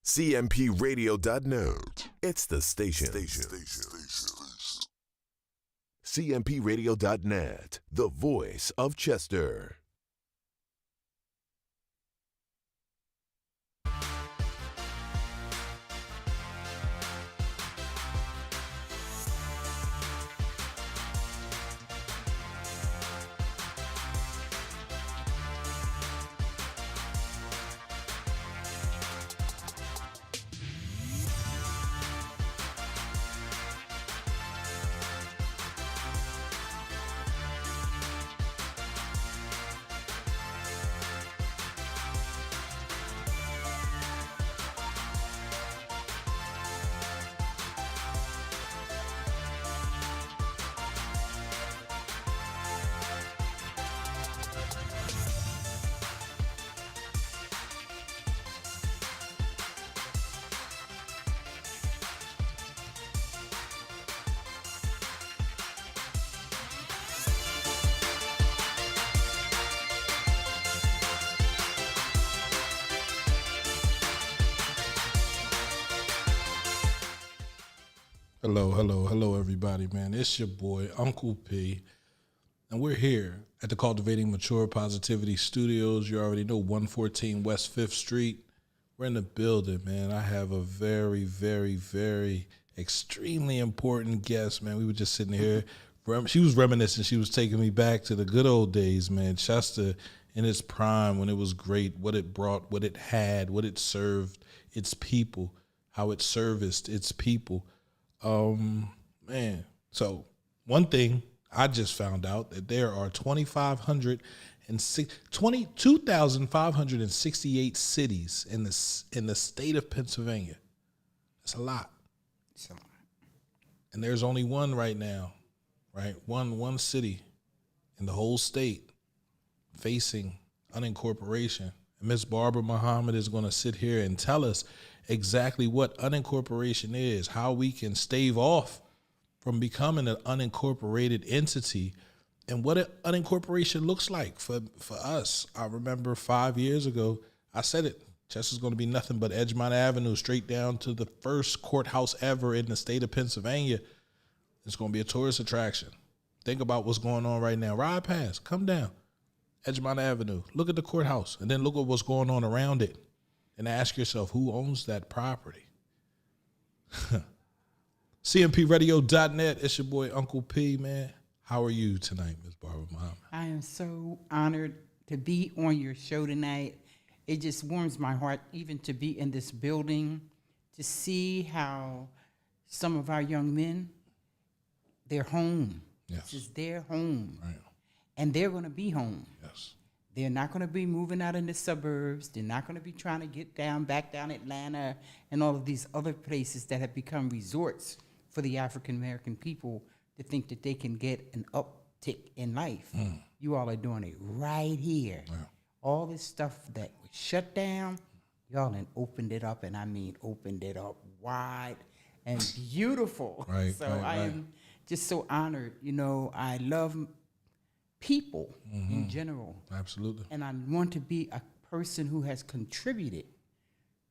CMPRadio.net. It's the station. CMPRadio.net, the voice of Chester. Hello, everybody, man. It's your boy, Uncle P, and we're here at the Cultivating Mature Positivity Studios. You already know, 114 West 5th Street. We're in the building, man. I have a very, very, very extremely important guest, man. We were just sitting here. She was reminiscing. She was taking me back to the good old days, man. Chester in its prime when it was great, what it brought, what it had, what it served its people, how it serviced its people. Man, so one thing I just found out that there are 22,568 cities in the state of Pennsylvania. That's a lot. It's a lot. And there's only one right now, right? One city in the whole state facing unincorporation. And Miss Barbara Muhammad is going to sit here and tell us exactly what unincorporation is, how we can stave off from becoming an unincorporated entity, and what an unincorporation looks like for us. I remember 5 years ago, I said it, Chester's going to be nothing but Edgemont Avenue straight down to the first courthouse ever in the state of Pennsylvania. It's going to be a tourist attraction. Think about what's going on right now. Ride past, come down, Edgemont Avenue, look at the courthouse, and then look at what's going on around it. And ask yourself, who owns that property? CMPRadio.net. It's your boy, Uncle P, man. How are you tonight, Ms. Barbara Muhammad? I am so honored to be on your show tonight. It just warms my heart even to be in this building, to see how some of our young men, they're home. Yes. This is their home. Right. And they're going to be home. Yes. They're not going to be moving out in the suburbs. They're not going to be trying to get back down Atlanta and all of these other places that have become resorts for the African-American people to think that they can get an uptick in life. You all are doing it right here. Yeah. All this stuff that was shut down, y'all done opened it up, and I mean opened it up wide and beautiful. Right, so right, I am just so honored. You know, I love people in general. Absolutely. And I want to be a person who has contributed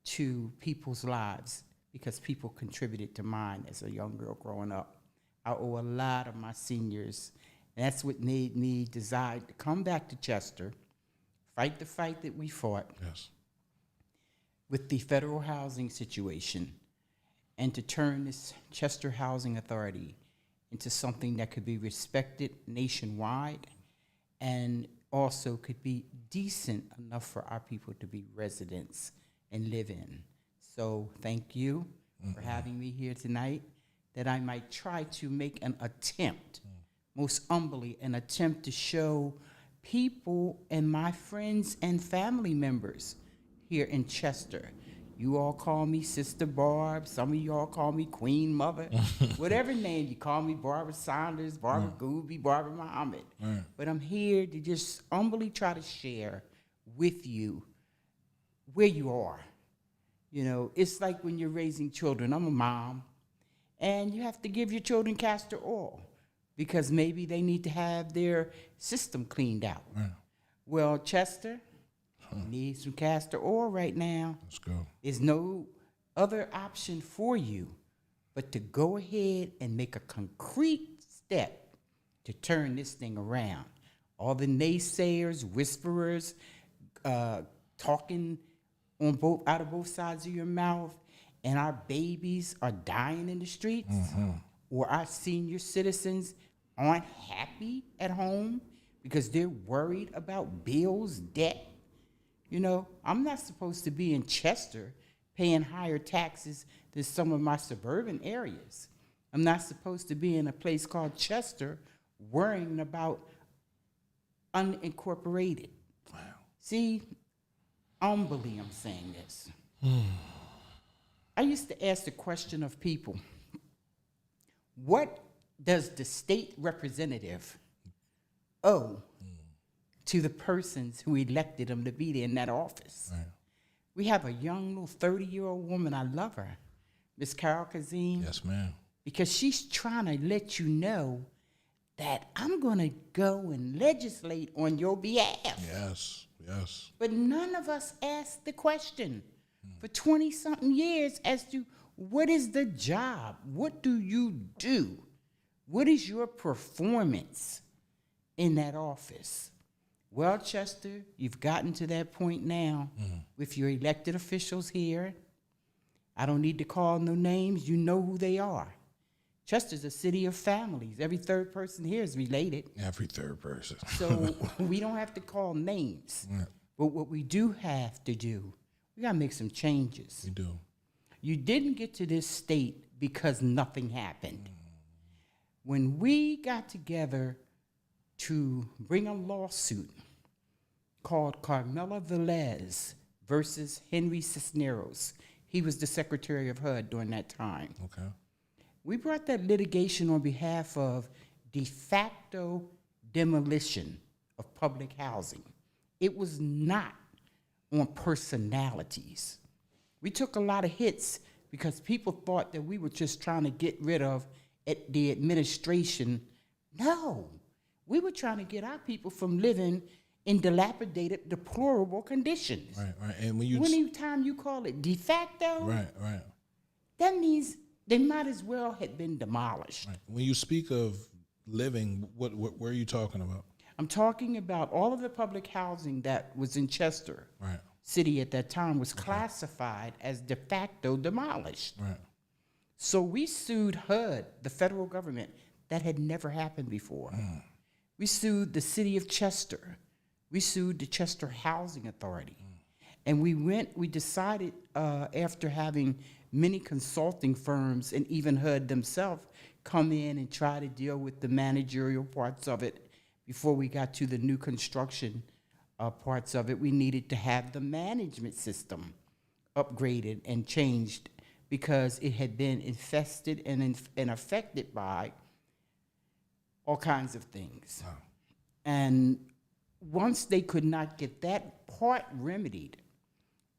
to people's lives because people contributed to mine as a young girl growing up. I owe a lot of my seniors. And that's what made me decide to come back to Chester, fight the fight that we fought Yes. with the federal housing situation, and to turn this Chester Housing Authority into something that could be respected nationwide and also could be decent enough for our people to be residents and live in. So thank you for having me here tonight, that I might try to make an attempt, most humbly, an attempt to show people and my friends and family members here in Chester. You all call me Sister Barb. Some of y'all call me Queen Mother. Whatever name you call me, Barbara Saunders, Barbara Gooby, Barbara Muhammad. But I'm here to just humbly try to share with you where you are. You know, it's like when you're raising children. I'm a mom, and you have to give your children castor oil because maybe they need to have their system cleaned out. Well, Chester needs some castor oil right now. Let's go. There's no other option for you but to go ahead and make a concrete step to turn this thing around. All the naysayers, whisperers, talking on out of both sides of your mouth, and our babies are dying in the streets, or our senior citizens aren't happy at home because they're worried about bills, debt. You know, I'm not supposed to be in Chester paying higher taxes than some of my suburban areas. I'm not supposed to be in a place called Chester worrying about Unincorporated. Wow. See, humbly I'm saying this. I used to ask the question of people, what does the state representative owe to the persons who elected them to be there in that office? Right. We have a young little 30-year-old woman, I love her, Miss Carol Kazim. Yes, ma'am. Because she's trying to let you know that I'm going to go and legislate on your behalf. Yes, yes. But none of us asked the question for 20-something years as to what is the job? What do you do? What is your performance in that office? Well, Chester, you've gotten to that point now with your elected officials here. I don't need to call no names. You know who they are. Chester's a city of families. Every third person here is related. Every third person. So we don't have to call names. Yeah. But what we do have to do, we got to make some changes. We do. You didn't get to this state because nothing happened. When we got together to bring a lawsuit called Carmela Velez versus Henry Cisneros, he was the Secretary of HUD during that time. Okay. We brought that litigation on behalf of de facto demolition of public housing. It was not on personalities. We took a lot of hits because people thought that we were just trying to get rid of the administration. No, we were trying to get our people from living in dilapidated, deplorable conditions. Right, right. And when you Anytime you call it de facto, right, right, that means they might as well have been demolished. right. When you speak of living, what where are you talking about? I'm talking about all of the public housing that was in Chester Right, City at that time was classified as de facto demolished. right. So we sued HUD, the federal government. That had never happened before. We sued the city of Chester. We sued the Chester Housing Authority. And we decided after having many consulting firms and even HUD themselves come in and try to deal with the managerial parts of it before we got to the new construction parts of it, we needed to have the management system upgraded and changed because it had been infested and affected by all kinds of things. Wow. And once they could not get that part remedied,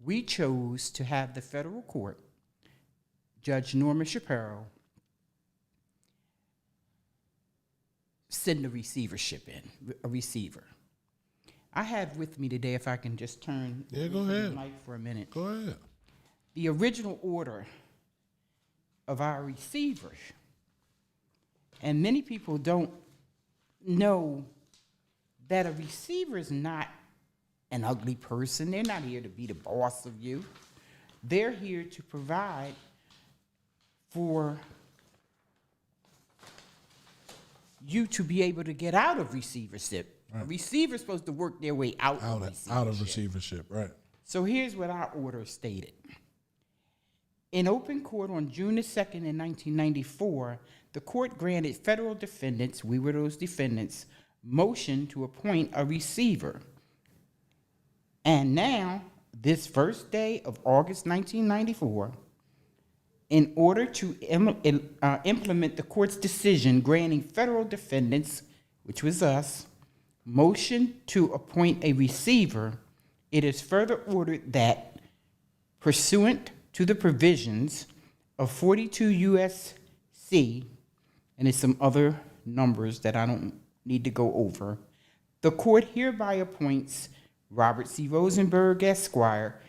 we chose to have the federal court, Judge Norma Shapiro, send a receivership in, a receiver. I have with me today, if I can just turn Yeah, go the ahead. mic for a minute, Go ahead. the original order of our receiver. And many people don't know that a receiver is not an ugly person. They're not here to be the boss of you. They're here to provide for you to be able to get out of receivership. A receiver is supposed to work their way out of receivership, right? So here's what our order stated. In open court on June the 2nd in 1994, the court granted federal defendants, we were those defendants, motion to appoint a receiver. And now, this first day of August 1994, in order to implement the court's decision granting federal defendants, which was us, motion to appoint a receiver, it is further ordered that, pursuant to the provisions of 42 U.S.C., and there's some other numbers that I don't need to go over, the court hereby appoints Robert C. Rosenberg, Esquire,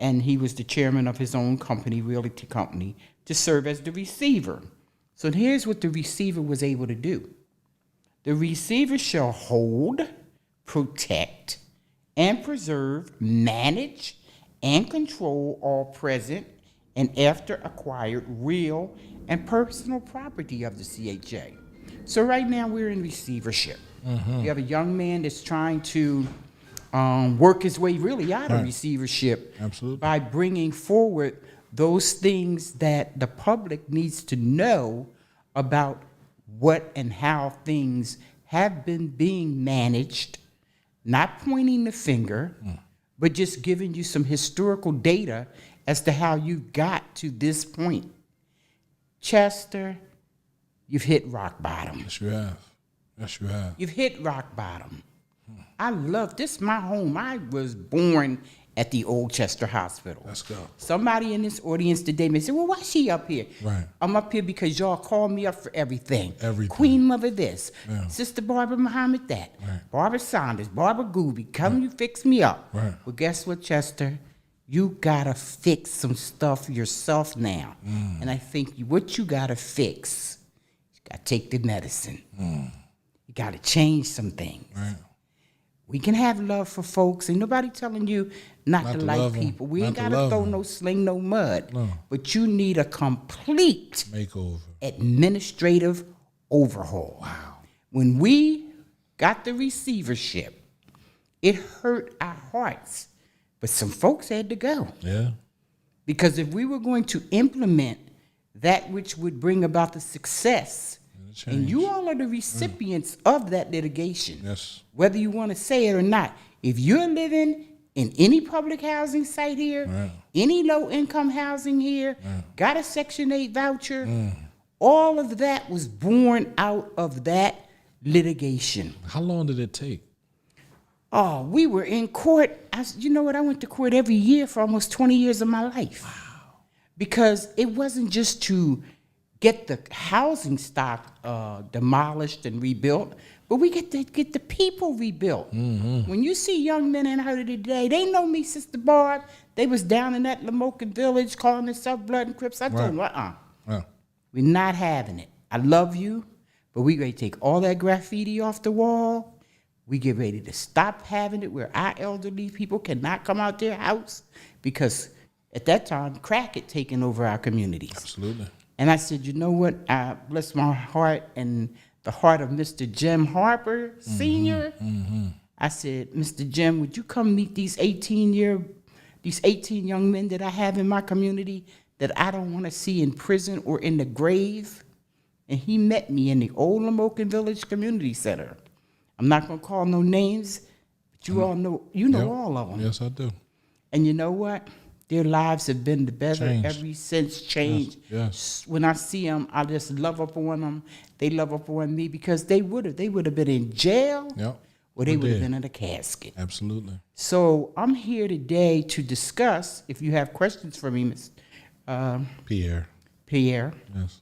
and he was the chairman of his own company, realty company, to serve as the receiver. So here's what the receiver was able to do. The receiver shall hold, protect, and preserve, manage, and control all present and after acquired real and personal property of the CHA. So right now we're in receivership. You have a young man that's trying to work his way really out of receivership. Absolutely. By bringing forward those things that the public needs to know about what and how things have been being managed, not pointing the finger, but just giving you some historical data as to how you got to this point. Chester, you've hit rock bottom. Yes, you have. Yes, you have. You've hit rock bottom. I love this. My home. I was born at the old Chester Hospital. Let's go. Somebody in this audience today may say, well, why is she up here? Right. I'm up here because y'all call me up for everything. Everything. Queen Mother this. Yeah. Sister Barbara Muhammad that. Right. Barbara Saunders, Barbara Gooby, come you fix me up. Right. Well, guess what, Chester? You got to fix some stuff yourself now. And I think what you got to fix, you got to take the medicine. You got to change some things. Right. We can have love for folks. Ain't nobody telling you not to like love 'em, people. We ain't not to got to love throw 'em. no sling, no mud. No. But you need a complete Makeover. administrative overhaul. Wow. When we got the receivership, it hurt our hearts. But some folks had to go. Yeah. Because if we were going to implement that which would bring about the success, and you all are the recipients of that litigation, Yes. whether you want to say it or not. If you're living in any public housing site here, any low-income housing here, got a Section 8 voucher, all of that was born out of that litigation. How long did it take? Oh, we were in court. You know what? I went to court every year for almost 20 years of my life. Wow. Because it wasn't just to get the housing stock demolished and rebuilt, but we get to get the people rebuilt. When you see young men in here today, they know me, Sister Barb. They was down in that Lamokan village calling themselves Blood and Crips. I told them, we're not having it. I love you, but we ready to take all that graffiti off the wall. We get ready to stop having it where our elderly people cannot come out their house because at that time, crack had taken over our communities. Absolutely. And I said, you know what? Bless my heart and the heart of Mr. Jim Harper, Sr. I said, Mr. Jim, would you come meet these 18 young men that I have in my community that I don't want to see in prison or in the grave? And he met me in the old Lamokan Village Community Center. I'm not going to call no names, but you all know, all of them. Yes, I do. And you know what? Their lives have been the better Changed. ever since. Changed. Yes. When I see them, I just love up on them. They love up on me because they would have been in jail, or they would have been in a casket. Absolutely. So I'm here today to discuss. If you have questions for me, Ms. Pierre. Yes.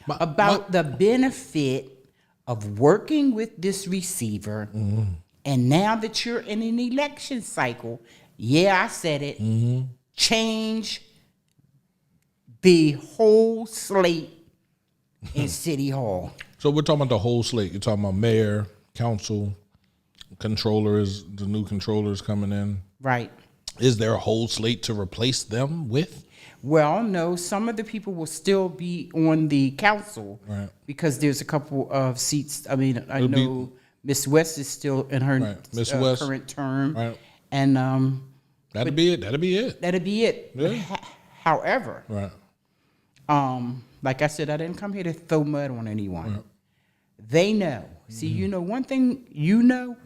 My- About the benefit of working with this receiver, and now that you're in an election cycle, I said it, change the whole slate in City Hall. So we're talking about the whole slate. You're talking about mayor, council, controllers, the new controllers coming in. Right. Is there a whole slate to replace them with? Well, no, some of the people will still be on the council because there's a couple of seats. I mean, I know Miss West is still in her current term. Right. And that'd be it. That'd be it. Yeah. However, like I said, I didn't come here to throw mud on anyone. They know. See, you know one thing, you know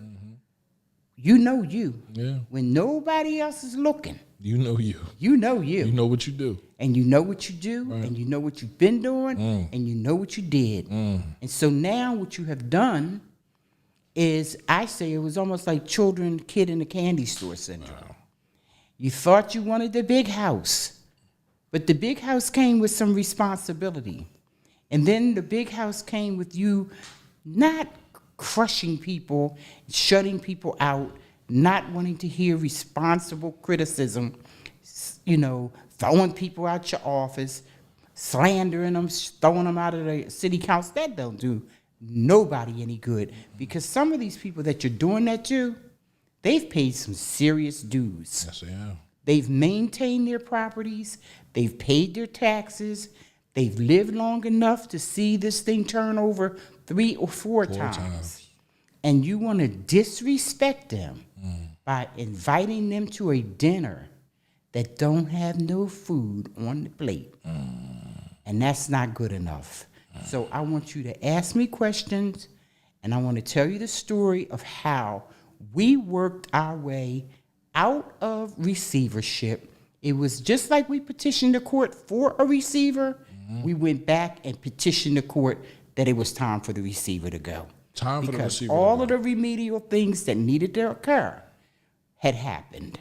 you. Yeah. When nobody else is looking. You know you. You know you. You know what you do. And you know what you do, and you know what you've been doing, and you know what you did. And so now what you have done is, I say it was almost like kid in the candy store syndrome. Wow. You thought you wanted the big house, but the big house came with some responsibility. And then the big house came with you not crushing people, shutting people out, not wanting to hear responsible criticism. throwing people out your office, slandering them, throwing them out of the city council. That don't do nobody any good, because some of these people that you're doing that to, they've paid some serious dues. Yes, yeah. They've maintained their properties. They've paid their taxes. They've lived long enough to see this thing turn over 3 or 4 times. And you want to disrespect them by inviting them to a dinner that don't have no food on the plate. And that's not good enough. So I want you to ask me questions, and I want to tell you the story of how we worked our way out of receivership. It was just like we petitioned the court for a receiver. We went back and petitioned the court that it was time for the receiver to go. Because all of the remedial things that needed to occur had happened.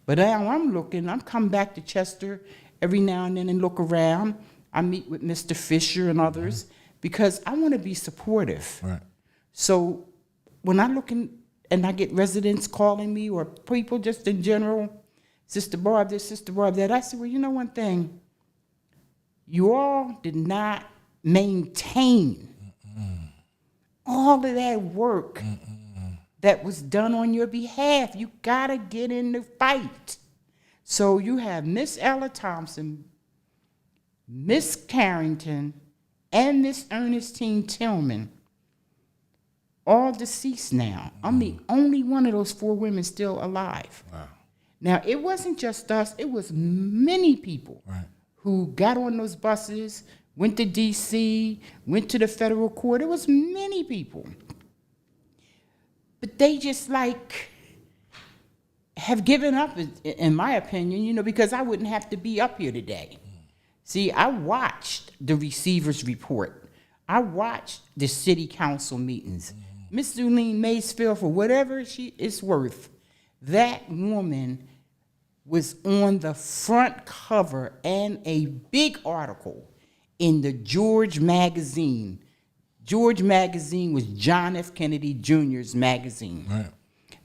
But now I'm coming back to Chester every now and then and look around. I meet with Mr. Fisher and others because I want to be supportive. Right. So when I look and I get residents calling me or people just in general, Sister Barb this, Sister Barb that, I said, well, you know one thing, you all did not maintain all of that work that was done on your behalf. You gotta get in the fight. So you have Miss Ella Thompson, Miss Carrington, and Miss Ernestine Tillman, all deceased now. I'm the only one of those 4 women still alive. Wow. Now, it wasn't just us. It was many people who got on those buses, went to D.C., went to the federal court. It was many people. But they just, have given up, in my opinion, because I wouldn't have to be up here today. See, I watched the receiver's report. I watched the city council meetings. Miss Zulene Maysfield, for whatever she is worth, that woman was on the front cover and a big article in the George magazine. George magazine was John F. Kennedy Jr.'s magazine. Right.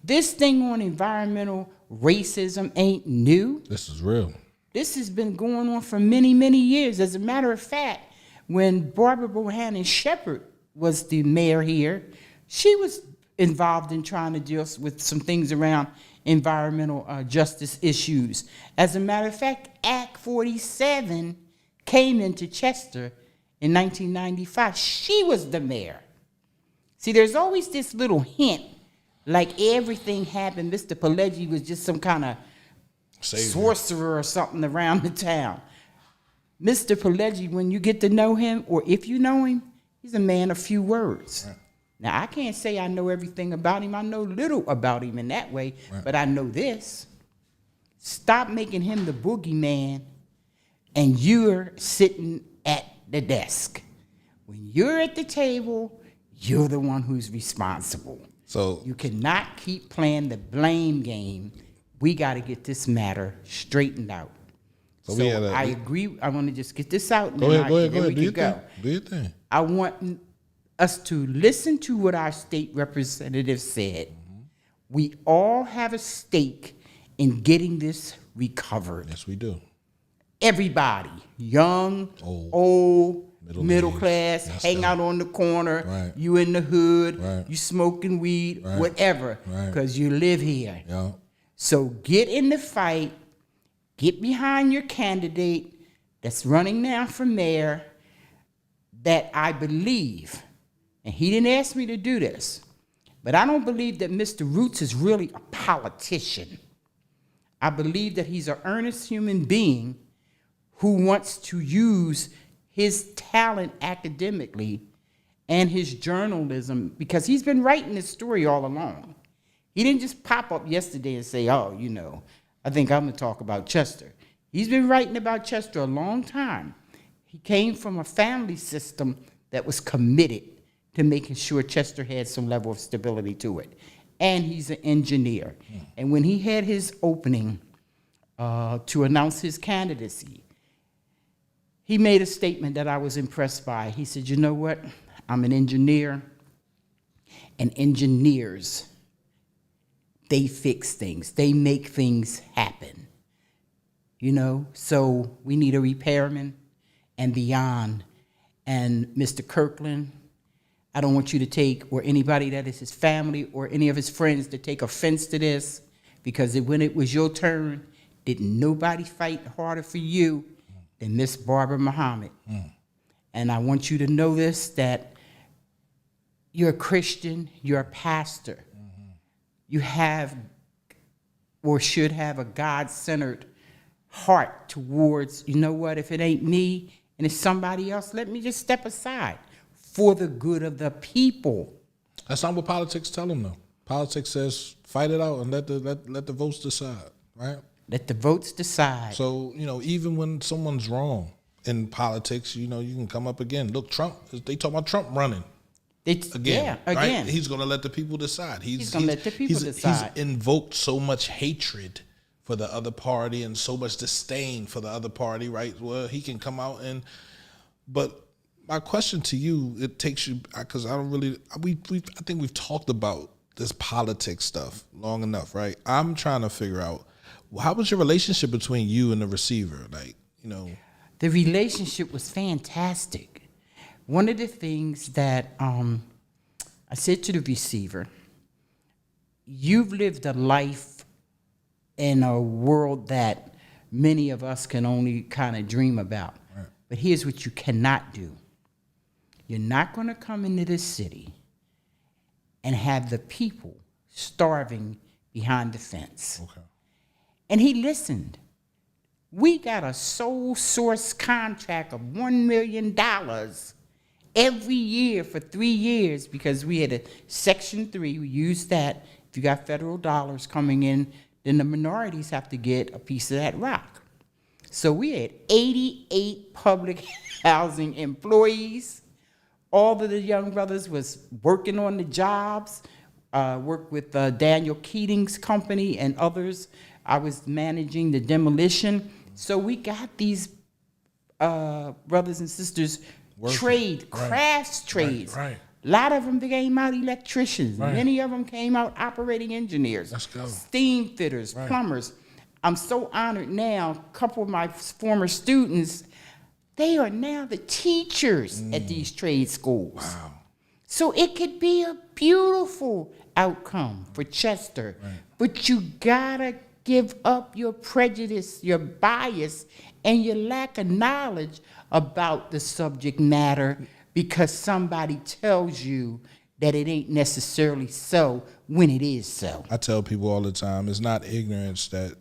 This thing on environmental racism ain't new. This is real. This has been going on for many, many years. As a matter of fact, when Barbara Bohannon Shepherd was the mayor here, she was involved in trying to deal with some things around environmental justice issues. As a matter of fact, Act 47 came into Chester in 1995. She was the mayor. See, there's always this little hint, like everything happened. Mr. Pileggi was just some kind of sorcerer or something around the town. Mr. Pileggi, when you get to know him, or if you know him, he's a man of few words. Right. Now, I can't say I know everything about him. I know little about him in that way, but I know this. Stop making him the boogeyman, and you're sitting at the desk. When you're at the table, you're the one who's responsible. So you cannot keep playing the blame game. We got to get this matter straightened out. So I agree. I want to just get this out. Go ahead. Do your thing. I want us to listen to what our state representative said. We all have a stake in getting this recovered. Yes, we do. Everybody, young, old, middle class, hang out on the corner, you in the hood, you smoking weed, whatever, because you live here. Yeah. So get in the fight, get behind your candidate that's running now for mayor, that I believe, and he didn't ask me to do this, but I don't believe that Mr. Roots is really a politician. I believe that he's an earnest human being who wants to use his talent academically and his journalism, because he's been writing this story all along. He didn't just pop up yesterday and say, oh, I think I'm going to talk about Chester. He's been writing about Chester a long time. He came from a family system that was committed to making sure Chester had some level of stability to it. And he's an engineer. And when he had his opening to announce his candidacy, he made a statement that I was impressed by. He said, you know what? I'm an engineer, and engineers, they fix things. They make things happen. So we need a repairman and beyond. And Mr. Kirkland, I don't want you to take, or anybody that is his family or any of his friends, to take offense to this, because when it was your turn, didn't nobody fight harder for you than Miss Barbara Muhammad. And I want you to know this, that you're a Christian, you're a pastor. You have or should have a God-centered heart towards, if it ain't me and it's somebody else, let me just step aside for the good of the people. That's not what politics tell them, though. Politics says fight it out and let the votes decide, right? Let the votes decide. So, even when someone's wrong in politics, you can come up again. Look, Trump, they talk about Trump running. Again. Right? He's going to let the people decide. He's going to let the people decide. He's invoked so much hatred for the other party and so much disdain for the other party, right? Well, he can come out but my question to you, it takes you, because I think we've talked about this politics stuff long enough, right? I'm trying to figure out, how was your relationship between you and the receiver? The relationship was fantastic. One of the things that I said to the receiver, you've lived a life in a world that many of us can only kind of dream about. Right. But here's what you cannot do. You're not going to come into this city and have the people starving behind the fence. Okay. And he listened. We got a sole source contract of $1 million every year for 3 years, because we had a Section 3. We used that. If you got federal dollars coming in, then the minorities have to get a piece of that rock. So we had 88 public housing employees. All of the young brothers was working on the jobs, worked with Daniel Keating's company and others. I was managing the demolition. So we got these brothers and sisters crafts trades. Right. A lot of them came out electricians. Right. Many of them came out operating engineers, steam fitters, plumbers. I'm so honored now. A couple of my former students, they are now the teachers at these trade schools. Wow. So it could be a beautiful outcome for Chester. Right. But you gotta give up your prejudice, your bias, and your lack of knowledge about the subject matter because somebody tells you that it ain't necessarily so when it is so. I tell people all the time, it's not ignorance that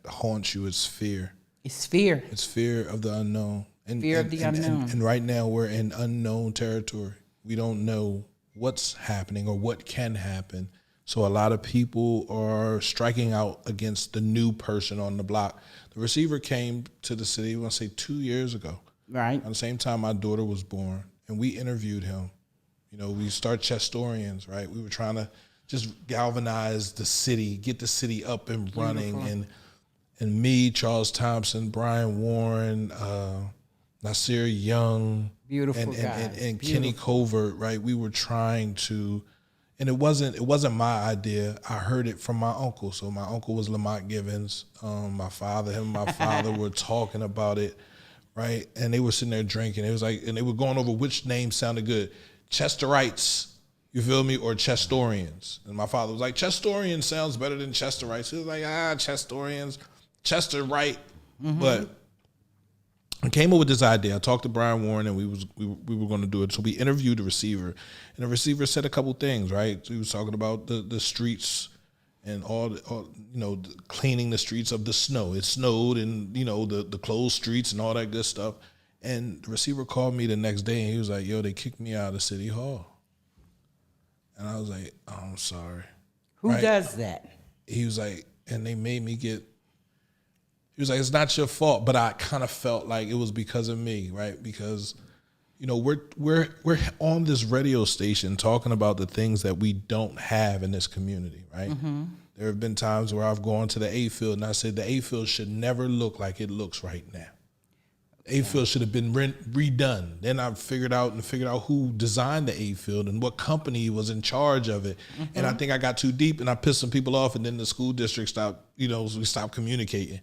haunts you, it's fear. It's fear. It's fear of the unknown. Fear of the unknown. And right now we're in unknown territory. We don't know what's happening or what can happen. So a lot of people are striking out against the new person on the block. The receiver came to the city, I want to say 2 years ago. Right. At the same time my daughter was born, and we interviewed him. We start Chestorians, right? We were trying to just galvanize the city, get the city up and running. Beautiful. And me, Charles Thompson, Brian Warren, Nasir Young, beautiful guys. And Kenny Covert, right? We were trying to, and it wasn't my idea. I heard it from my uncle. So my uncle was Lamont Givens. Him and my father were talking about it, right? And they were sitting there drinking. It was like, and they were going over which name sounded good. Chesterites, you feel me, or Chestorians. And my father was like, Chestorian sounds better than Chesterites. He was like, Chestorians, Chester right. Mm-hmm. But I came up with this idea. I talked to Brian Warren, and we were going to do it. So we interviewed the receiver, and the receiver said a couple things, right? So he was talking about the streets and all cleaning the streets of the snow. It snowed, and the closed streets and all that good stuff. And the receiver called me the next day, and he was like, "Yo, they kicked me out of City Hall." And I was like, "Oh, I'm sorry." Who does that? He was like, and they made me get. He was like, "It's not your fault," but I kind of felt like it was because of me, right? Because, we're on this radio station talking about the things that we don't have in this community, right? Mm-hmm. There have been times where I've gone to the A field and I said the A field should never look like it looks right now. A field should have been redone. Then I figured out who designed the A field and what company was in charge of it. Mm-hmm. And I think I got too deep and I pissed some people off, and then the school district stopped. We stopped communicating.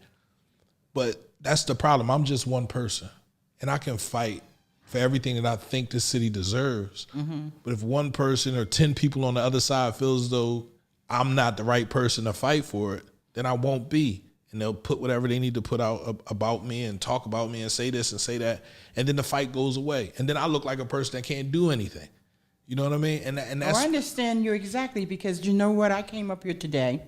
But that's the problem. I'm just one person, and I can fight for everything that I think the city deserves. But if one person or 10 people on the other side feels as though I'm not the right person to fight for it, then I won't be. And they'll put whatever they need to put out about me and talk about me and say this and say that. And then the fight goes away. And then I look like a person that can't do anything. You know what I mean? And that's... I understand you exactly, because you know what? I came up here today,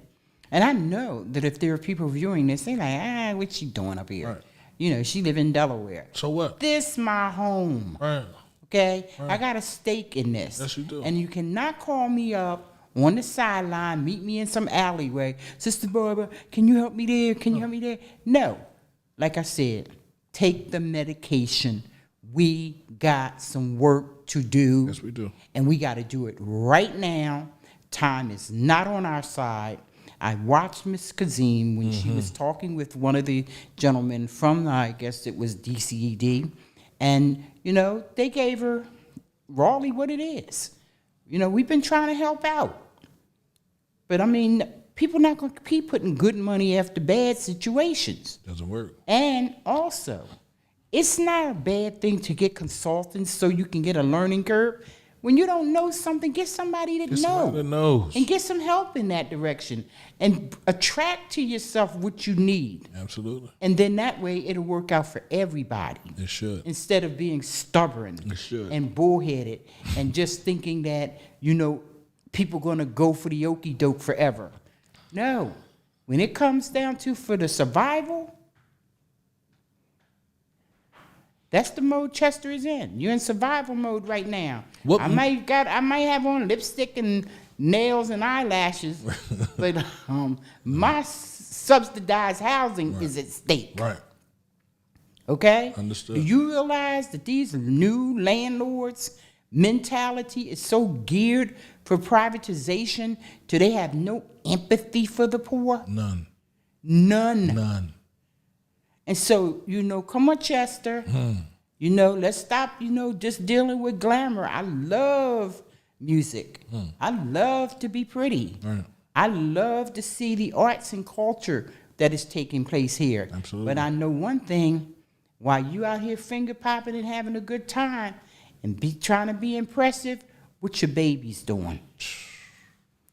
and I know that if there are people viewing this, they're like, what's she doing up here? Right. You know, she live in Delaware. So what? This my home. Right. Okay? Right. I got a stake in this. Yes, you do. And you cannot call me up on the sideline, meet me in some alleyway. Sister Barbara, can you help me there? Can you help me there? No. Like I said, take the medication. We got some work to do. Yes, we do. And we got to do it right now. Time is not on our side. I watched Miss Kazim when she was talking with one of the gentlemen from, I guess it was DCED, and, you know, they gave her rawly what it is. You know, we've been trying to help out. But, I mean, people not going to keep putting good money after bad situations. Doesn't work. And also, it's not a bad thing to get consultants so you can get a learning curve. When you don't know something, get somebody that knows. Somebody that knows. And get some help in that direction. And attract to yourself what you need. Absolutely. And then that way, it'll work out for everybody. It should. Instead of being stubborn It should. and bullheaded and just thinking that, you know, people going to go for the okie doke forever. No. When it comes down to for the survival, that's the mode Chester is in. You're in survival mode right now. I might have on lipstick and nails and eyelashes, but my subsidized housing is at stake. Right. Okay? Understood. Do you realize that these new landlords' mentality is so geared for privatization till they have no empathy for the poor? None. And so, you know, come on, Chester. You know, let's stop, you know, just dealing with glamour. I love music. I love to be pretty. Right. I love to see the arts and culture that is taking place here. Absolutely. But I know one thing, while you out here finger popping and having a good time and be trying to be impressive, what your baby's doing?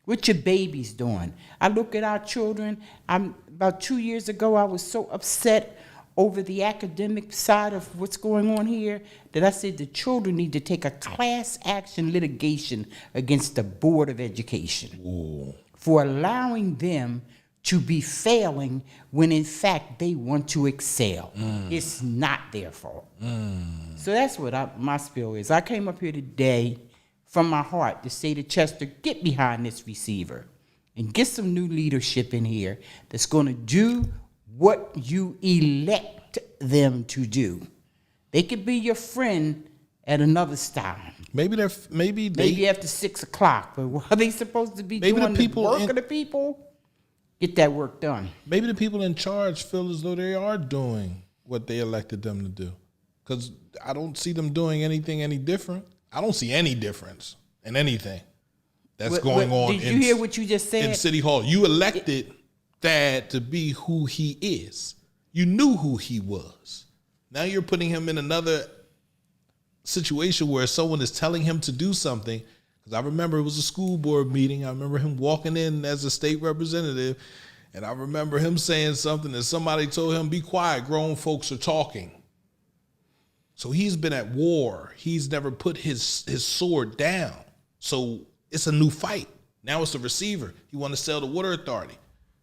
What your baby's doing? I look at our children. About 2 years ago, I was so upset over the academic side of what's going on here that I said the children need to take a class action litigation against the Board of Education for allowing them to be failing when in fact they want to excel. It's not their fault. So that's what my spiel is. I came up here today from my heart to say to Chester, get behind this receiver and get some new leadership in here that's going to do what you elect them to do. They could be your friend at another time. Maybe After 6 o'clock. But what are they supposed to be maybe doing? the people the work of the people? Get that work done. Maybe the people in charge feel as though they are doing what they elected them to do. Because I don't see them doing anything any different. I don't see any difference in anything that's going on. Did you hear what you just said? In City Hall? You elected Thad to be who he is. You knew who he was. Now you're putting him in another situation where someone is telling him to do something. Because I remember it was a school board meeting. I remember him walking in as a state representative. And I remember him saying something and somebody told him, be quiet, grown folks are talking. So he's been at war. He's never put his sword down. So it's a new fight. Now it's a receiver. He want to sell the water authority.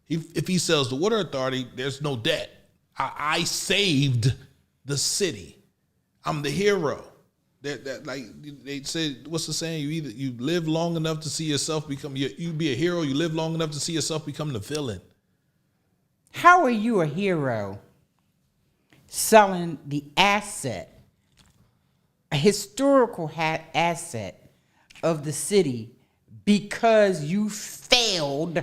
If he sells the water authority, there's no debt. I saved the city. I'm the hero. That like they said, what's the saying? You live long enough to see yourself become you be a hero. You live long enough to see yourself become the villain. How are you a hero selling the asset, a historical asset of the city, because you failed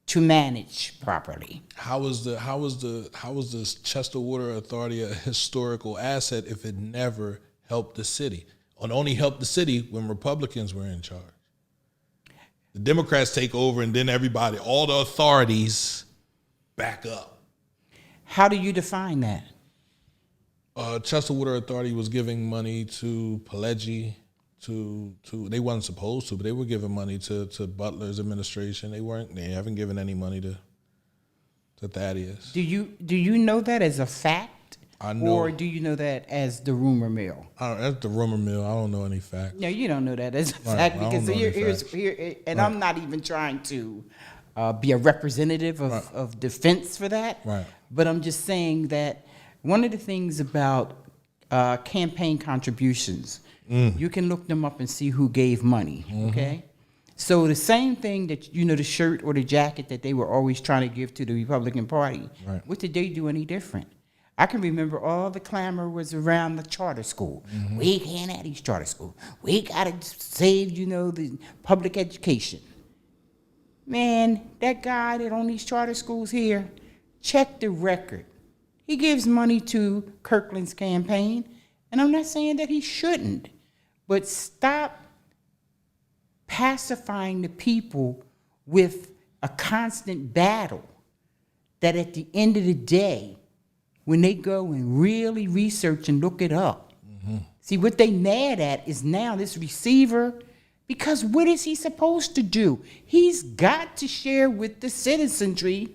to manage properly? How is the Chester Water Authority a historical asset if it never helped the city? It only helped the city when Republicans were in charge. The Democrats take over and then all the authorities back up. How do you define that? Chester Water Authority was giving money to Pileggi, to they wasn't supposed to, but they were giving money to Butler's administration. They haven't given any money to Thaddeus. Do you know that as a fact? I know. Or do you know that as the rumor mill? That's the rumor mill. I don't know any facts. No, you don't know that as a Right, fact I don't because know any here's facts. here, and I'm not even trying to be a representative of defense for that. Right. But I'm just saying that one of the things about campaign contributions, you can look them up and see who gave money. Okay. So the same thing that, you know, the shirt or the jacket that they were always trying to give to the Republican Party, Right. what did they do any different? I can remember all the clamor was around the charter school. We can't have these charter schools. We got to save, you know, the public education. Man, that guy that on these charter schools here, check the record. He gives money to Kirkland's campaign, and I'm not saying that he shouldn't, but stop pacifying the people with a constant battle that at the end of the day, when they go and really research and look it up, see what they mad at is now this receiver, because what is he supposed to do? He's got to share with the citizenry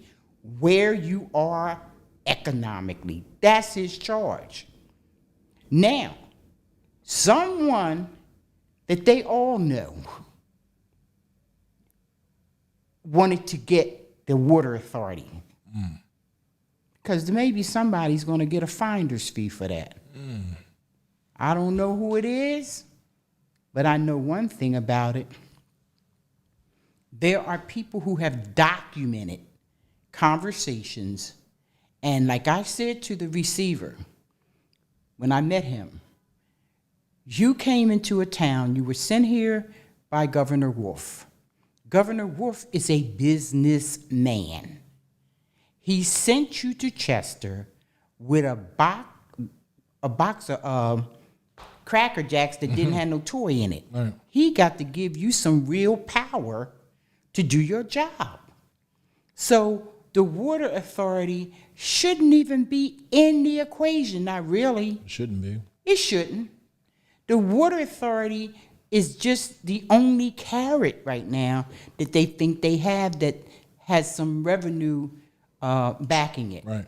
where you are economically. That's his charge. Now, someone that they all know wanted to get the water authority. Because maybe somebody's going to get a finder's fee for that. I don't know who it is, but I know one thing about it. There are people who have documented conversations, and like I said to the receiver when I met him, you came into a town, you were sent here by Governor Wolf. Governor Wolf is a businessman. He sent you to Chester with a box of Cracker Jacks that didn't have no toy in it. Right. He got to give you some real power to do your job. So the water authority shouldn't even be in the equation. Not really. It shouldn't be. It shouldn't. The water authority is just the only carrot right now that they think they have that has some revenue backing it. Right.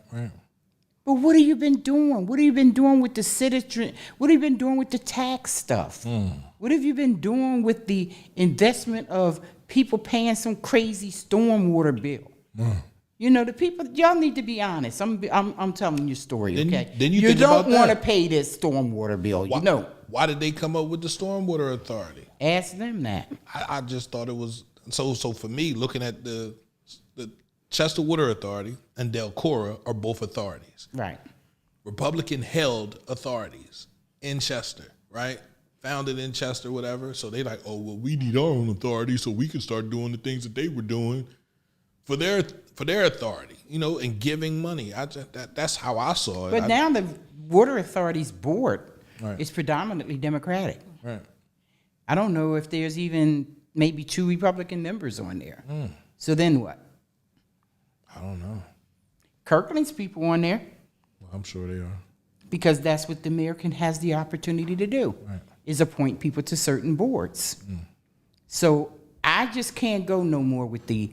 But what have you been doing? What have you been doing with the citizen? What have you been doing with the tax stuff? What have you been doing with the investment of people paying some crazy stormwater bill? You know, the people, y'all need to be honest. I'm telling you a story, okay? Then you you think don't about want to that. pay this stormwater bill, you know. Why did they come up with the Stormwater Authority? Ask them that. I just thought it was so for me, looking at the Chester Water Authority and Delcora are both authorities. Right. Republican held authorities in Chester, right? Founded in Chester, whatever. So they like, oh well, we need our own authority so we can start doing the things that they were doing for their authority, you know, and giving money. That's how I saw it. But now the Water Authority's board Right. is predominantly Democratic. Right. I don't know if there's even maybe 2 Republican members on there. So then what? I don't know. Kirkland's people on there Well, I'm sure they are. because that's what the mayor has the opportunity to do, Right. is appoint people to certain boards. So I just can't go no more with the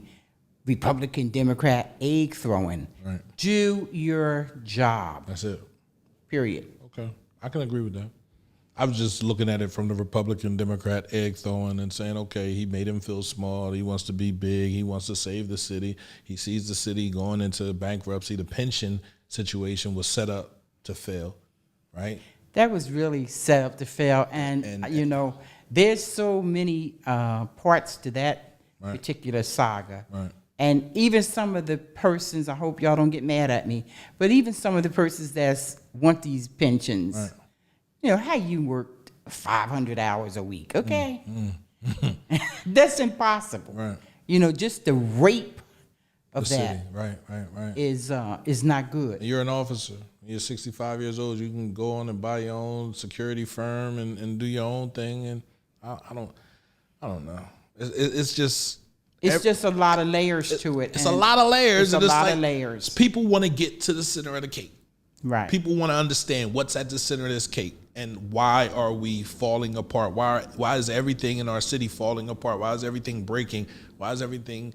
Republican, Democrat egg throwing. Right. Do your job, That's it. period. Okay. I can agree with that. I was just looking at it from the Republican Democrat egg throwing and saying, okay, he made him feel small. He wants to be big. He wants to save the city. He sees the city going into bankruptcy. The pension situation was set up to fail, right? That was really set up to fail. And you know, there's so many parts to that particular saga. Right. And even some of the persons, I hope y'all don't get mad at me, but even some of the persons that want these pensions, you know, how you worked 500 hours a week, okay? That's impossible. Right. You know, just the rape of The that city. Right. is not good. You're an officer. You're 65 years old. You can go on and buy your own security firm and do your own thing. And I don't know. It's just It's just a lot of layers to it. It's a lot of layers. It's a lot like, of layers. People want to get to the center of the cake. Right. People want to understand what's at the center of this cake and why are we falling apart? Why is everything in our city falling apart? Why is everything breaking? Why is everything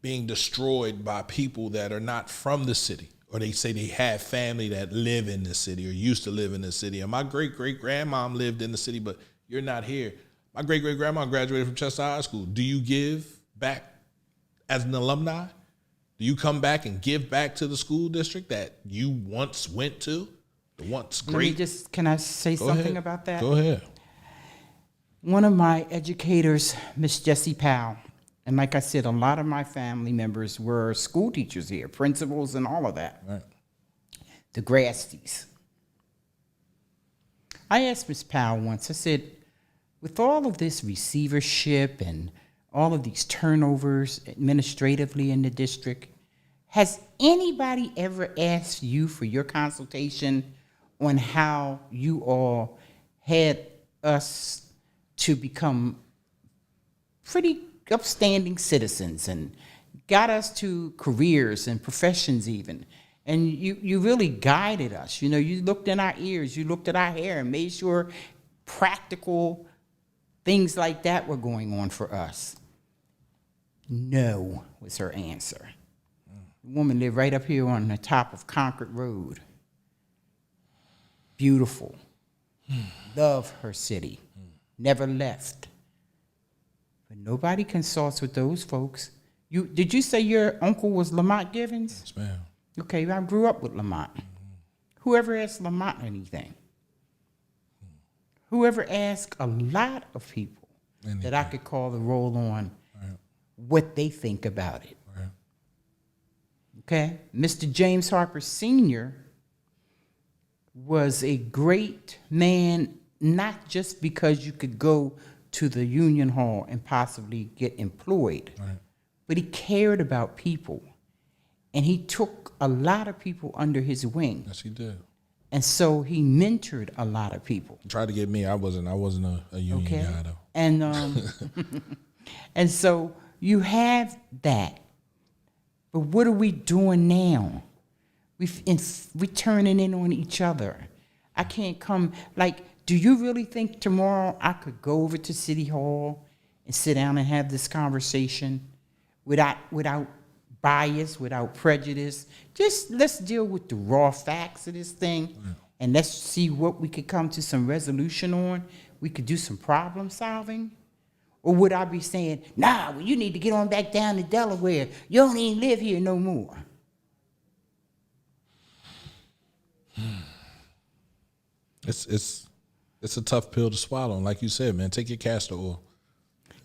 being destroyed by people that are not from the city? Or they say they have family that live in the city or used to live in the city. And my great-great-grandmom lived in the city, but you're not here. My great-great-grandma graduated from Chester High School. Do you give back as an alumni? Do you come back and give back to the school district that you once went to? The once great? Can I say Go something ahead. about that? Go ahead. One of my educators, Miss Jessie Powell, and like I said, a lot of my family members were school teachers here, principals and all of that. Right. The Grasties. I asked Miss Powell once, I said, with all of this receivership and all of these turnovers administratively in the district, has anybody ever asked you for your consultation on how you all had us to become pretty upstanding citizens and got us to careers and professions even? And you really guided us. You know, you looked in our ears, you looked at our hair and made sure practical things like that were going on for us. No was her answer. The woman lived right up here on the top of Concord Road. Beautiful. Love her city. Never left. But nobody consults with those folks. Did you say your uncle was Lamont Givens? Yes, ma'am. Okay, I grew up with Lamont. Whoever asked Lamont anything? Whoever asked a lot of people that I could call the roll on what they think about it? Right. Okay? Mr. James Harper Sr. was a great man, not just because you could go to the Union Hall and possibly get employed, but he cared about people. And he took a lot of people under his wing. Yes, he did. And so he mentored a lot of people. He tried to get me. I wasn't a union guy though. And and so you have that. But what are we doing now? We're turning in on each other. I can't come, do you really think tomorrow I could go over to City Hall and sit down and have this conversation without bias, without prejudice? Just let's deal with the raw facts of this thing, and let's see what we could come to some resolution on. We could do some problem solving. Or would I be saying, nah, well, you need to get on back down to Delaware. You don't even live here no more. It's a tough pill to swallow. And like you said, man, take your castor oil.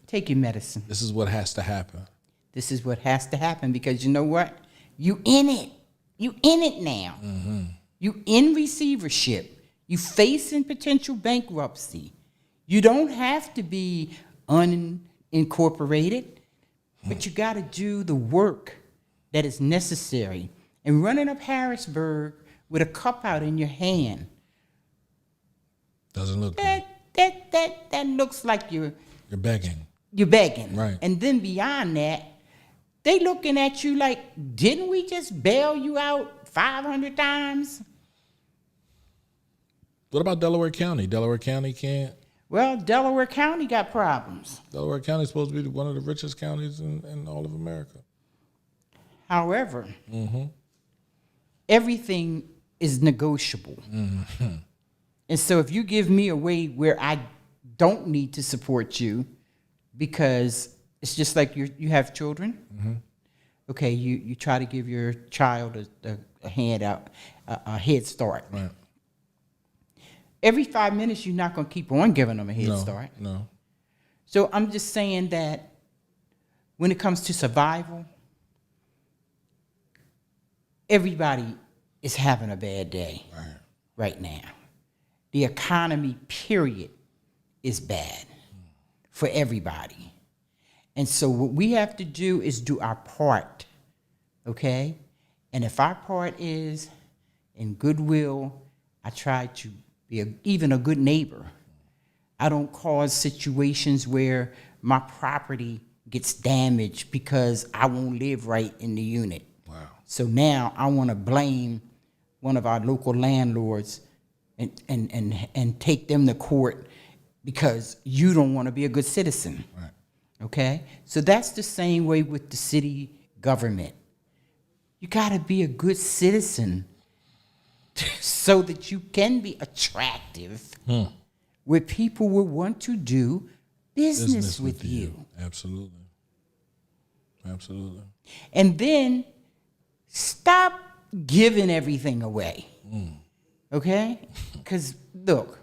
Take your medicine. This is what has to happen. This is what has to happen, because you know what? You in it. You in it now. Mm-hmm. You in receivership. You facing potential bankruptcy. You don't have to be unincorporated, but you got to do the work that is necessary. And running up Harrisburg with a cup out in your hand, doesn't look good. That looks like you're begging. You're begging. Right. And then beyond that, they looking at you like, didn't we just bail you out 500 times? What about Delaware County? Delaware County can't. Well, Delaware County got problems. Delaware County is supposed to be one of the richest counties in all of America. However, everything is negotiable. And so if you give me a way where I don't need to support you, because it's just like you have children. Okay, you try to give your child a hand out, a head start. Right. Every 5 minutes, you're not going to keep on giving them a head start. No. So I'm just saying that when it comes to survival, everybody is having a bad day right now. The economy, period, is bad for everybody. And so what we have to do is do our part, okay? And if our part is in goodwill, I try to be even a good neighbor. I don't cause situations where my property gets damaged because I won't live right in the unit. Wow. So now I want to blame one of our local landlords and take them to court because you don't want to be a good citizen. Right. Okay? So that's the same way with the city government. You got to be a good citizen so that you can be attractive where people will want to do business with you. Absolutely. Absolutely. And then stop giving everything away. Okay? Because, look,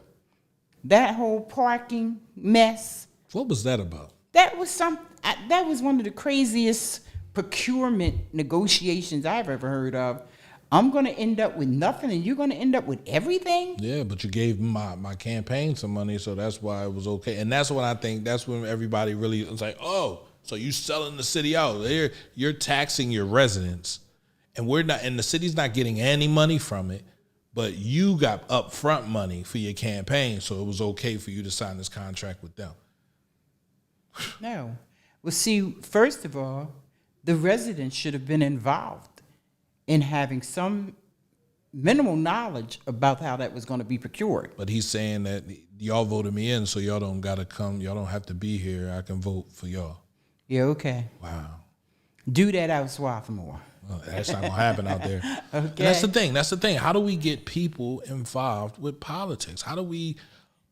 that whole parking mess, What was that about? that was one of the craziest procurement negotiations I've ever heard of. I'm going to end up with nothing and you're going to end up with everything? Yeah, but you gave my campaign some money, so that's why it was okay. And that's when I think that's when everybody really was like, oh, so you selling the city out. You're taxing your residents, and we're not, and the city's not getting any money from it, but you got upfront money for your campaign, so it was okay for you to sign this contract with them. No. Well, see, first of all, the residents should have been involved in having some minimal knowledge about how that was going to be procured. But he's saying that y'all voted me in, so y'all don't got to come. Y'all don't have to be here. I can vote for y'all. Yeah, okay. Wow. Do that out Swarthmore. Well, that's not going to happen out there. Okay. And that's the thing. That's the thing. How do we get people involved with politics? How do we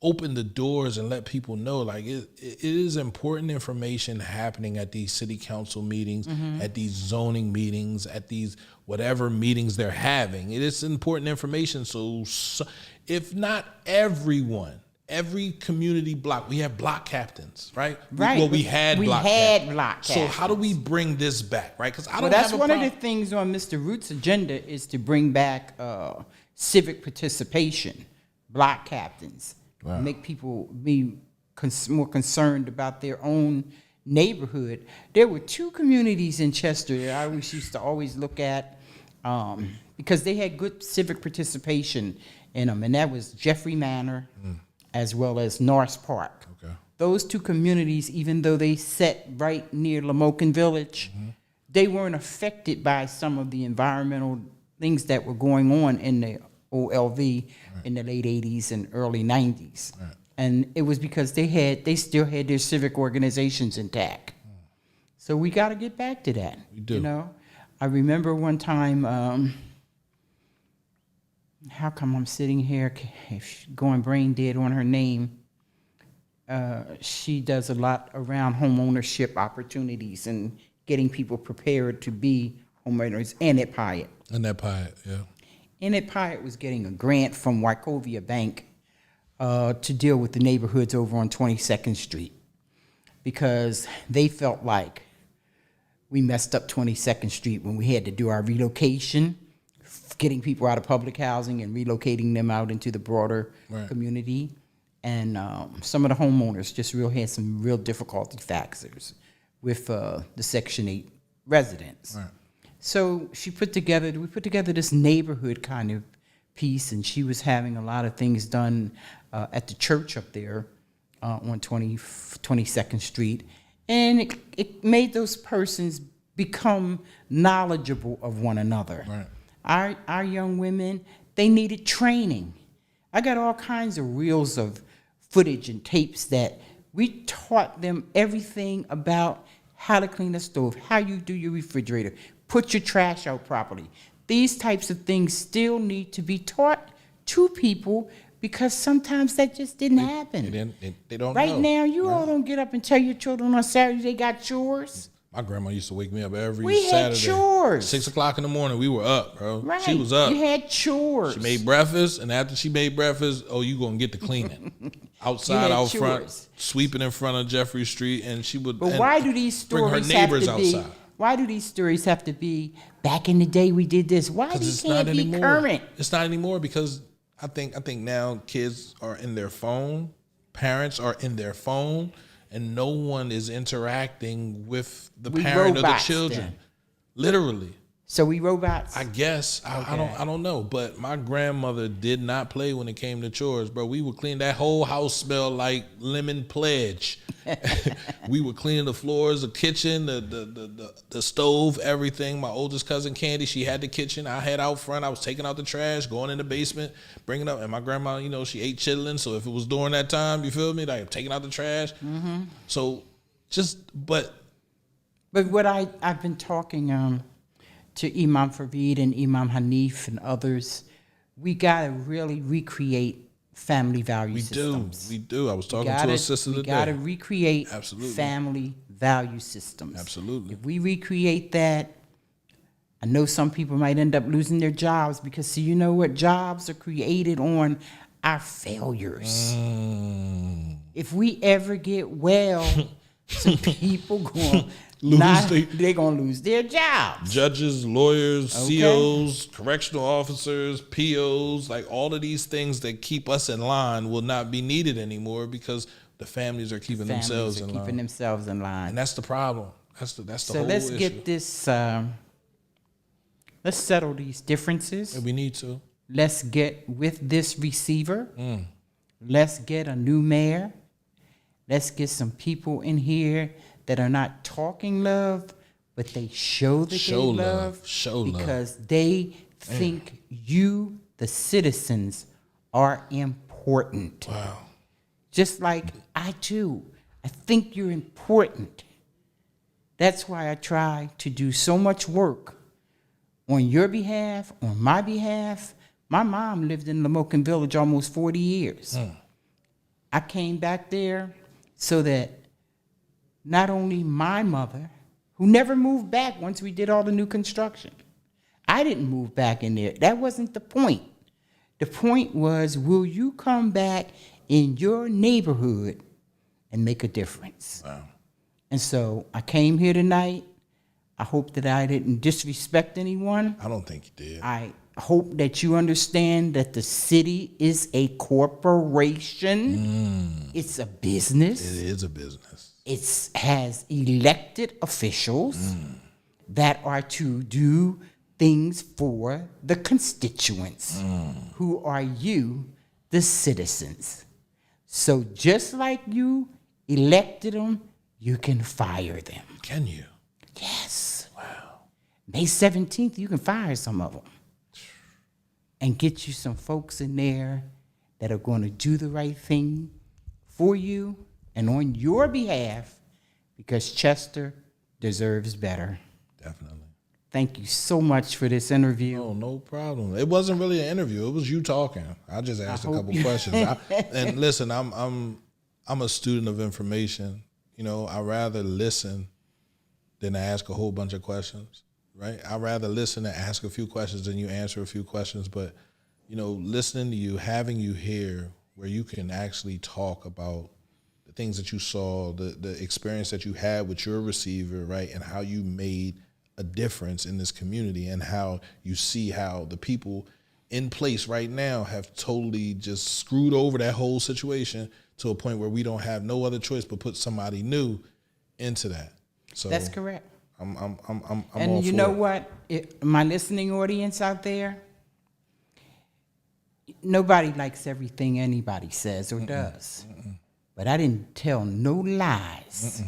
open the doors and let people know, like, it is important information happening at these city council meetings, at these zoning meetings, at these whatever meetings they're having. It is important information. So if not everyone, every community block, we have block captains, right? Right. Well, we had block captains. So how do we bring this back, right? Because I don't that's have a one problem. of the things on Mr. Root's agenda is to bring back civic participation, block captains. Wow. Make people be more concerned about their own neighborhood. There were two communities in Chester that I used to always look at because they had good civic participation in them, and that was Jeffrey Manor as well as Norris Park. Okay. Those two communities, even though they sat right near Lamoken Village, they weren't affected by some of the environmental things that were going on in the OLV in the late 80s and early 90s. Right. And it was because they still had their civic organizations intact. So we got to get back to that. We do. You know, I remember one time, how come I'm sitting here going brain dead on her name? She does a lot around home ownership opportunities and getting people prepared to be homeowners. Annette Pyatt. Annette Pyatt, yeah. Annette Pyatt was getting a grant from Wachovia Bank to deal with the neighborhoods over on 22nd Street because they felt like we messed up 22nd Street when we had to do our relocation, getting people out of public housing and relocating them out into the broader community. And some of the homeowners just had some real difficulty factors with the Section 8 residents. Right. So we put together this neighborhood kind of piece, and she was having a lot of things done at the church up there on 22nd Street. And it made those persons become knowledgeable of one another. Right. Our young women, they needed training. I got all kinds of reels of footage and tapes that we taught them everything about how to clean the stove, how you do your refrigerator, put your trash out properly. These types of things still need to be taught to people because sometimes that just didn't happen. They don't right know. Now, you all don't get up and tell your children on Saturday they got chores. My grandma used to wake me up every we Saturday. Had chores. 6 o'clock in the morning, we were up, bro. Right. She was up. You had chores. She made breakfast, and after she made breakfast, you going to get the cleaning. Outside, out chores. Front, sweeping in front of Jeffrey Street, and she would But why do these stories bring her neighbors have to be, outside? Why do these stories have to be, back in the day we did this? Why do you can't be current? It's not anymore because I think now kids are in their phone, parents are in their phone, and no one is interacting with the parent or the children. Then. Literally. So we robots? I guess I don't know, but my grandmother did not play when it came to chores, bro. We would clean that whole house, smelled like lemon pledge. We would clean the floors, the kitchen, the stove, everything. My oldest cousin Candy, she had the kitchen. I had out front. I was taking out the trash, going in the basement, bringing up. And my grandma, you know, she ate chitlins, so if it was during that time, you feel me, like taking out the trash. So but what I've been talking to Imam Fareed and Imam Hanif and others, we gotta really recreate family value systems. We do. I was talking to a sister today. We gotta recreate Absolutely. family value systems. Absolutely. If we recreate that, I know some people might end up losing their jobs because, see, you know what? Jobs are created on our failures. If we ever get well, some people they're gonna lose their jobs. Judges, lawyers, COs, correctional officers, POs, like all of these things that keep us in line will not be needed anymore because the families are keeping themselves in line. And that's the problem. That's the so whole let's issue. Get this. Let's settle these differences. And we need to. Let's get with this receiver. Let's get a new mayor. Let's get some people in here that are not talking love, but they show that they love. Because they think you, the citizens, are important. Wow. Just like I do. I think you're important. That's why I try to do so much work on your behalf, on my behalf. My mom lived in Lamoken Village almost 40 years. I came back there so that not only my mother, who never moved back once we did all the new construction, I didn't move back in there. That wasn't the point. The point was, will you come back in your neighborhood and make a difference? Wow. And so I came here tonight. I hope that I didn't disrespect anyone. I don't think you did. I hope that you understand that the city is a corporation. It's a business. It is a business. It has elected officials that are to do things for the constituents. Who are you, the citizens. So just like you elected them, you can fire them. Can you? Yes. Wow. May 17th, you can fire some of them and get you some folks in there that are going to do the right thing for you and on your behalf, because Chester deserves better. Definitely. Thank you so much for this interview. Oh, no problem. It wasn't really an interview. It was you talking. I just asked a couple questions. And listen, I'm a student of information. You know, I rather listen than ask a whole bunch of questions, right? I'd rather listen and ask a few questions than you answer a few questions. But, you know, listening to you, having you here where you can actually talk about the things that you saw, the experience that you had with your receiver, right, and how you made a difference in this community and how you see how the people in place right now have totally just screwed over that whole situation to a point where we don't have no other choice but put somebody new into that. So that's correct. I'm and all you for know it. what? My listening audience out there, nobody likes everything anybody says or does. But I didn't tell no lies.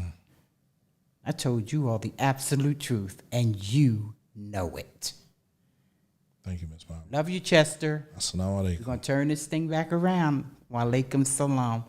I told you all the absolute truth, and you know it. Thank you, Ms. Bob. Love you, Chester. Assalamu alaikum. We're going to turn this thing back around. Wa alaikum salam.